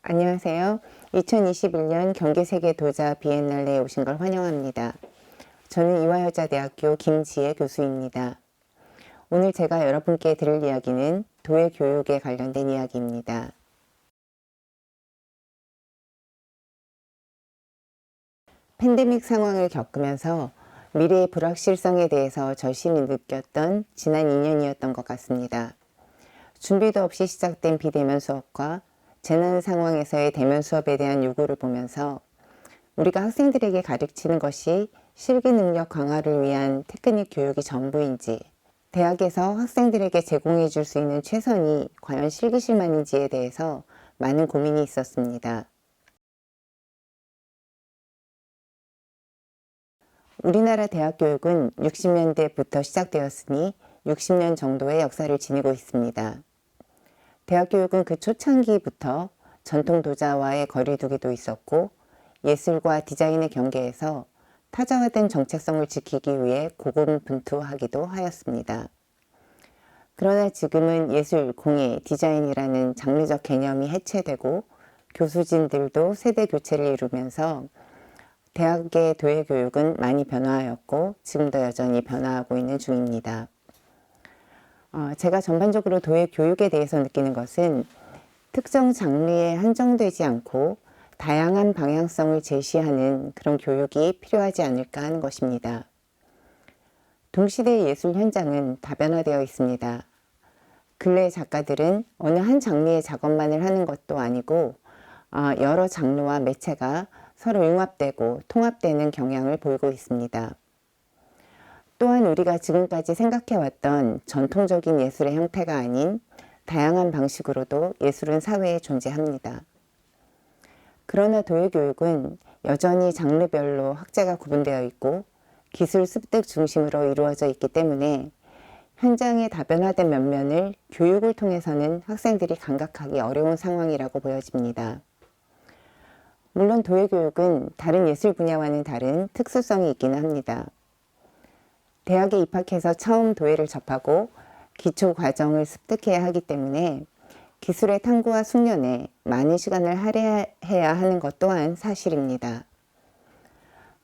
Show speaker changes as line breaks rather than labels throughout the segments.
안녕하세요. 2021년 경기세계도자 비엔날레에 오신 걸 환영합니다. 저는 이화여자대학교 김지혜 교수입니다. 오늘 제가 여러분께 들을 이야기는 도예 교육에 관련된 이야기입니다. 팬데믹 상황을 겪으면서 미래의 불확실성에 대해서 절실히 느꼈던 지난 2년이었던 것 같습니다. 준비도 없이 시작된 비대면 수업과 재난 상황에서의 대면 수업에 대한 요구를 보면서 우리가 학생들에게 가르치는 것이 실기 능력 강화를 위한 테크닉 교육이 전부인지, 대학에서 학생들에게 제공해 줄 수 있는 최선이 과연 실기실만인지에 대해서 많은 고민이 있었습니다. 우리나라 대학 교육은 60년대부터 시작되었으니 60년 정도의 역사를 지니고 있습니다. 대학 교육은 그 초창기부터 전통 도자와의 거리두기도 있었고 예술과 디자인의 경계에서 타자화된 정체성을 지키기 위해 고군분투하기도 하였습니다. 그러나 지금은 예술, 공예, 디자인이라는 장르적 개념이 해체되고 교수진들도 세대 교체를 이루면서 대학의 도예 교육은 많이 변화하였고 지금도 여전히 변화하고 있는 중입니다. 제가 전반적으로 도예 교육에 대해서 느끼는 것은 특정 장르에 한정되지 않고 다양한 방향성을 제시하는 그런 교육이 필요하지 않을까 하는 것입니다. 동시대의 예술 현장은 다변화되어 있습니다. 근래 작가들은 어느 한 장르의 작업만을 하는 것도 아니고 여러 장르와 매체가 서로 융합되고 통합되는 경향을 보이고 있습니다. 또한 우리가 지금까지 생각해왔던 전통적인 예술의 형태가 아닌 다양한 방식으로도 예술은 사회에 존재합니다. 그러나 도예 교육은 여전히 장르별로 학제가 구분되어 있고 기술 습득 중심으로 이루어져 있기 때문에 현장의 다변화된 면면을 교육을 통해서는 학생들이 감각하기 어려운 상황이라고 보여집니다. 물론 도예 교육은 다른 예술 분야와는 다른 특수성이 있기는 합니다. 대학에 입학해서 처음 도예를 접하고 기초 과정을 습득해야 하기 때문에 기술의 탐구와 숙련에 많은 시간을 할애해야 하는 것 또한 사실입니다.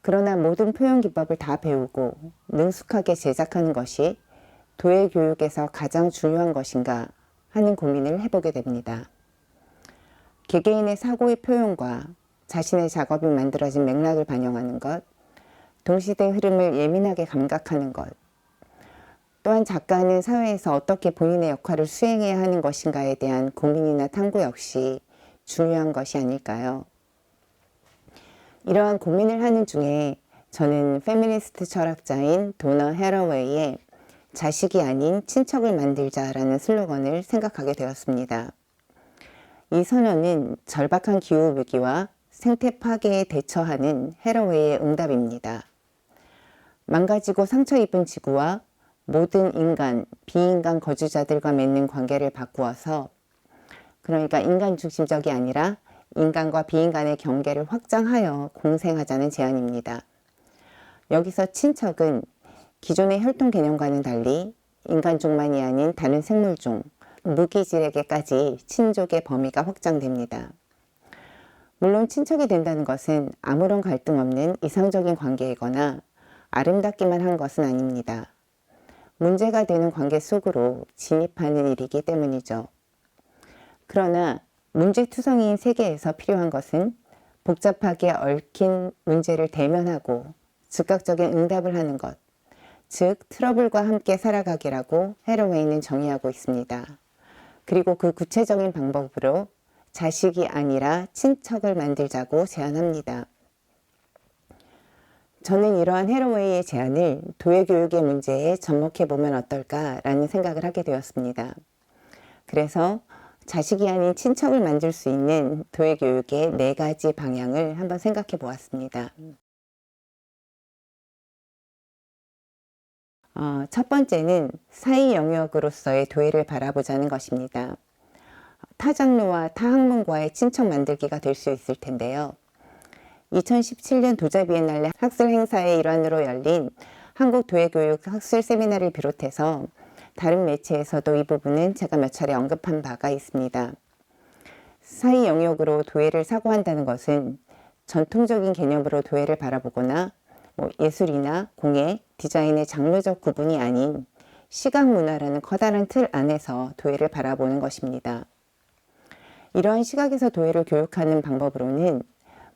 그러나 모든 표현 기법을 다 배우고 능숙하게 제작하는 것이 도예 교육에서 가장 중요한 것인가 하는 고민을 해보게 됩니다. 개개인의 사고의 표현과 자신의 작업이 만들어진 맥락을 반영하는 것, 동시대 흐름을 예민하게 감각하는 것, 또한 작가는 사회에서 어떻게 본인의 역할을 수행해야 하는 것인가에 대한 고민이나 탐구 역시 중요한 것이 아닐까요? 이러한 고민을 하는 중에 저는 페미니스트 철학자인 도너 해러웨이의 자식이 아닌 친척을 만들자라는 슬로건을 생각하게 되었습니다. 이 선언은 절박한 기후 위기와 생태 파괴에 대처하는 해러웨이의 응답입니다. 망가지고 상처 입은 지구와 모든 인간, 비인간 거주자들과 맺는 관계를 바꾸어서, 그러니까 인간 중심적이 아니라 인간과 비인간의 경계를 확장하여 공생하자는 제안입니다. 여기서 친척은 기존의 혈통 개념과는 달리 인간종만이 아닌 다른 생물종, 무기질에게까지 친족의 범위가 확장됩니다. 물론 친척이 된다는 것은 아무런 갈등 없는 이상적인 관계이거나 아름답기만 한 것은 아닙니다. 문제가 되는 관계 속으로 진입하는 일이기 때문이죠. 그러나 문제투성이인 세계에서 필요한 것은 복잡하게 얽힌 문제를 대면하고 즉각적인 응답을 하는 것, 즉 트러블과 함께 살아가기라고 해러웨이는 정의하고 있습니다. 그리고 그 구체적인 방법으로 자식이 아니라 친척을 만들자고 제안합니다. 저는 이러한 해러웨이의 제안을 도예 교육의 문제에 접목해보면 어떨까라는 생각을 하게 되었습니다. 그래서 자식이 아닌 친척을 만들 수 있는 도예 교육의 4가지 방향을 한번 생각해 보았습니다. 첫 번째는 사이 영역으로서의 도예를 바라보자는 것입니다. 타 장르와 타 학문과의 친척 만들기가 될 수 있을 텐데요. 2017년 도자 비엔날레 학술 행사의 일환으로 열린 한국 도예교육 학술 세미나를 비롯해서 다른 매체에서도 이 부분은 제가 몇 차례 언급한 바가 있습니다. 사이 영역으로 도예를 사고한다는 것은 전통적인 개념으로 도예를 바라보거나 예술이나 공예, 디자인의 장르적 구분이 아닌 시각문화라는 커다란 틀 안에서 도예를 바라보는 것입니다. 이러한 시각에서 도예를 교육하는 방법으로는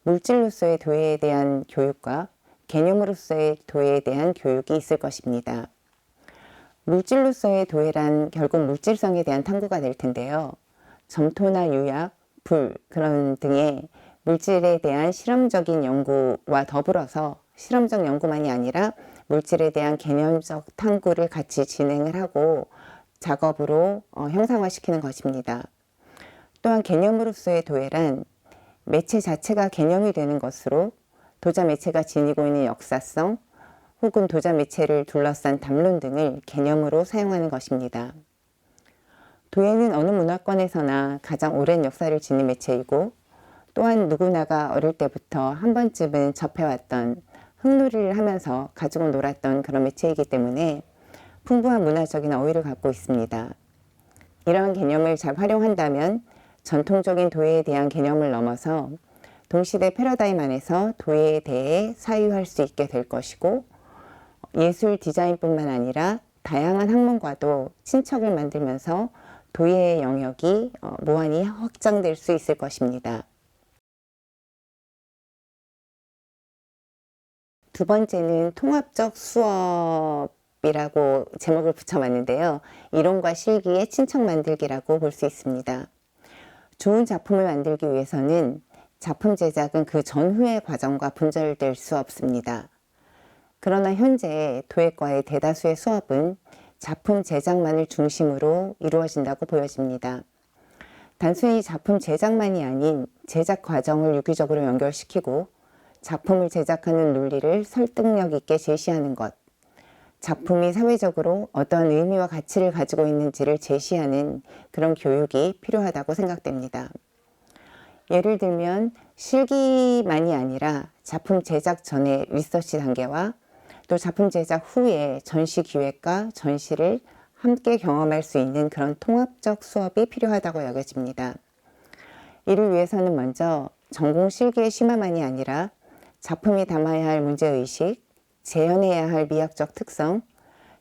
물질로서의 도예에 대한 교육과 개념으로서의 도예에 대한 교육이 있을 것입니다. 물질로서의 도예란 결국 물질성에 대한 탐구가 될 텐데요. 점토나 유약, 불 그런 등의 물질에 대한 실험적인 연구와 더불어서 실험적 연구만이 아니라 물질에 대한 개념적 탐구를 같이 진행을 하고 작업으로 형상화시키는 것입니다. 또한 개념으로서의 도예란 매체 자체가 개념이 되는 것으로 도자 매체가 지니고 있는 역사성 혹은 도자 매체를 둘러싼 담론 등을 개념으로 사용하는 것입니다. 도예는 어느 문화권에서나 가장 오랜 역사를 지닌 매체이고 또한 누구나가 어릴 때부터 한 번쯤은 접해왔던 흙놀이를 하면서 가지고 놀았던 그런 매체이기 때문에 풍부한 문화적인 어휘를 갖고 있습니다. 이러한 개념을 잘 활용한다면 전통적인 도예에 대한 개념을 넘어서 동시대 패러다임 안에서 도예에 대해 사유할 수 있게 될 것이고 예술 디자인뿐만 아니라 다양한 학문과도 친척을 만들면서 도예의 영역이 무한히 확장될 수 있을 것입니다. 두 번째는 통합적 수업이라고 제목을 붙여봤는데요. 이론과 실기의 친척 만들기라고 볼 수 있습니다. 좋은 작품을 만들기 위해서는 작품 제작은 그 전후의 과정과 분절될 수 없습니다. 그러나 현재 도예과의 대다수의 수업은 작품 제작만을 중심으로 이루어진다고 보여집니다. 단순히 작품 제작만이 아닌 제작 과정을 유기적으로 연결시키고 작품을 제작하는 논리를 설득력 있게 제시하는 것, 작품이 사회적으로 어떤 의미와 가치를 가지고 있는지를 제시하는 그런 교육이 필요하다고 생각됩니다. 예를 들면 실기만이 아니라 작품 제작 전의 리서치 단계와 또 작품 제작 후에 전시 기획과 전시를 함께 경험할 수 있는 그런 통합적 수업이 필요하다고 여겨집니다. 이를 위해서는 먼저 전공 실기의 심화만이 아니라 작품이 담아야 할 문제의식, 재현해야 할 미학적 특성,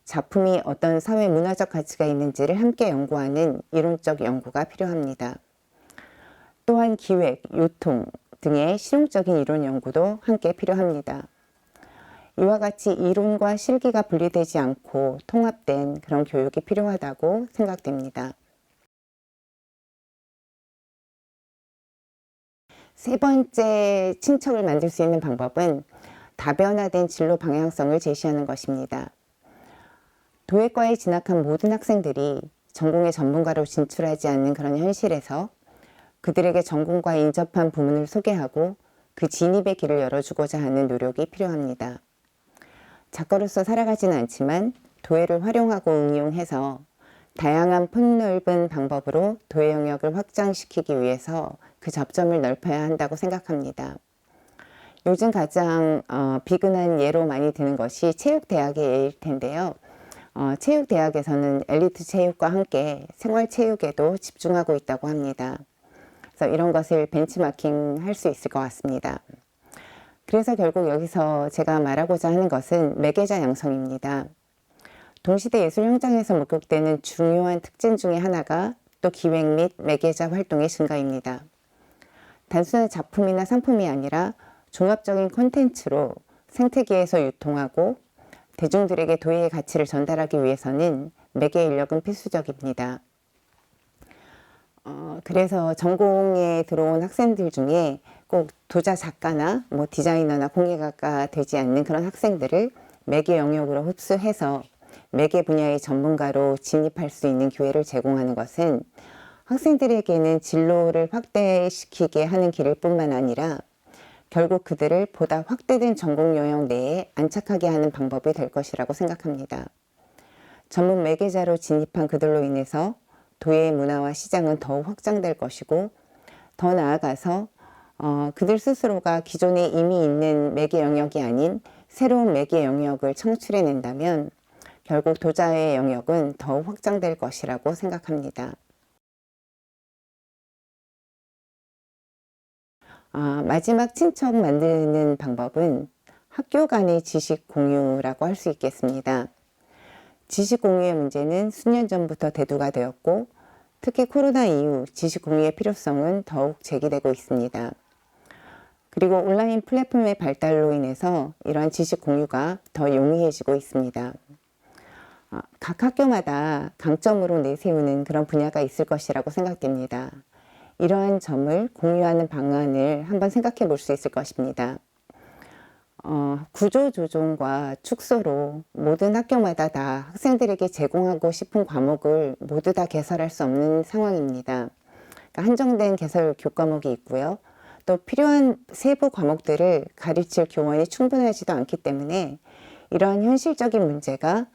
작품이 어떤 사회 문화적 가치가 있는지를 함께 연구하는 이론적 연구가 필요합니다. 또한 기획, 유통 등의 실용적인 이론 연구도 함께 필요합니다. 이와 같이 이론과 실기가 분리되지 않고 통합된 그런 교육이 필요하다고 생각됩니다. 세 번째 친척을 만들 수 있는 방법은 다변화된 진로 방향성을 제시하는 것입니다. 도예과에 진학한 모든 학생들이 전공의 전문가로 진출하지 않는 그런 현실에서 그들에게 전공과 인접한 부문을 소개하고 그 진입의 길을 열어주고자 하는 노력이 필요합니다. 작가로서 살아가지는 않지만 도예를 활용하고 응용해서 다양한 폭넓은 방법으로 도예 영역을 확장시키기 위해서 그 접점을 넓혀야 한다고 생각합니다. 요즘 가장 비근한 예로 많이 드는 것이 체육대학의 예일 텐데요. 체육대학에서는 엘리트 체육과 함께 생활체육에도 집중하고 있다고 합니다. 그래서 이런 것을 벤치마킹 할 수 있을 것 같습니다. 그래서 결국 여기서 제가 말하고자 하는 것은 매개자 양성입니다. 동시대 예술 현장에서 목격되는 중요한 특징 중에 하나가 또 기획 및 매개자 활동의 증가입니다. 단순한 작품이나 상품이 아니라 종합적인 콘텐츠로 생태계에서 유통하고 대중들에게 도예의 가치를 전달하기 위해서는 매개 인력은 필수적입니다. 그래서 전공에 들어온 학생들 중에 꼭 도자 작가나 디자이너나 공예가가 되지 않는 그런 학생들을 매개 영역으로 흡수해서 매개 분야의 전문가로 진입할 수 있는 기회를 제공하는 것은 학생들에게는 진로를 확대시키게 하는 길일 뿐만 아니라 결국 그들을 보다 확대된 전공 영역 내에 안착하게 하는 방법이 될 것이라고 생각합니다. 전문 매개자로 진입한 그들로 인해서 도예의 문화와 시장은 더욱 확장될 것이고 더 나아가서 그들 스스로가 기존에 이미 있는 매개 영역이 아닌 새로운 매개 영역을 창출해낸다면 결국 도자의 영역은 더욱 확장될 것이라고 생각합니다. 마지막 친척 만드는 방법은 학교 간의 지식 공유라고 할 수 있겠습니다. 지식 공유의 문제는 수년 전부터 대두가 되었고 특히 코로나 이후 지식 공유의 필요성은 더욱 제기되고 있습니다. 그리고 온라인 플랫폼의 발달로 인해서 이러한 지식 공유가 더 용이해지고 있습니다. 각 학교마다 강점으로 내세우는 그런 분야가 있을 것이라고 생각됩니다. 이러한 점을 공유하는 방안을 한번 생각해 볼 수 있을 것입니다. 구조조정과 축소로 모든 학교마다 다 학생들에게 제공하고 싶은 과목을 모두 다 개설할 수 없는 상황입니다. 그러니까 한정된 개설 교과목이 있고요. 또 필요한 세부 과목들을 가르칠 교원이 충분하지도 않기 때문에 이러한 현실적인 문제가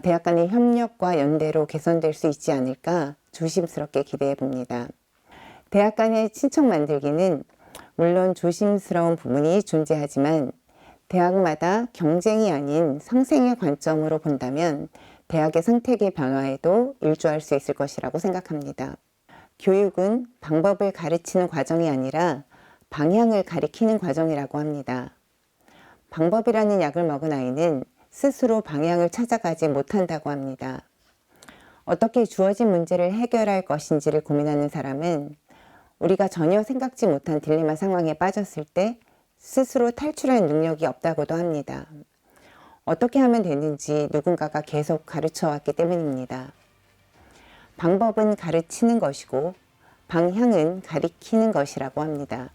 대학 간의 협력과 연대로 개선될 수 있지 않을까 조심스럽게 기대해 봅니다. 대학 간의 친척 만들기는 물론 조심스러운 부분이 존재하지만 대학마다 경쟁이 아닌 상생의 관점으로 본다면 대학의 생태계 변화에도 일조할 수 있을 것이라고 생각합니다. 교육은 방법을 가르치는 과정이 아니라 방향을 가리키는 과정이라고 합니다. 방법이라는 약을 먹은 아이는 스스로 방향을 찾아가지 못한다고 합니다. 어떻게 주어진 문제를 해결할 것인지를 고민하는 사람은 우리가 전혀 생각지 못한 딜레마 상황에 빠졌을 때 스스로 탈출할 능력이 없다고도 합니다. 어떻게 하면 되는지 누군가가 계속 가르쳐 왔기 때문입니다. 방법은 가르치는 것이고 방향은 가리키는 것이라고 합니다.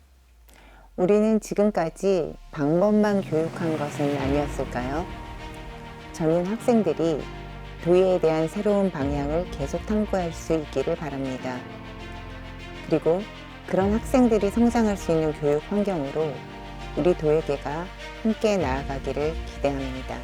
우리는 지금까지 방법만 교육한 것은 아니었을까요? 저는 학생들이 도예에 대한 새로운 방향을 계속 탐구할 수 있기를 바랍니다. 그리고 그런 학생들이 성장할 수 있는 교육 환경으로 우리 도예계가 함께 나아가기를 기대합니다.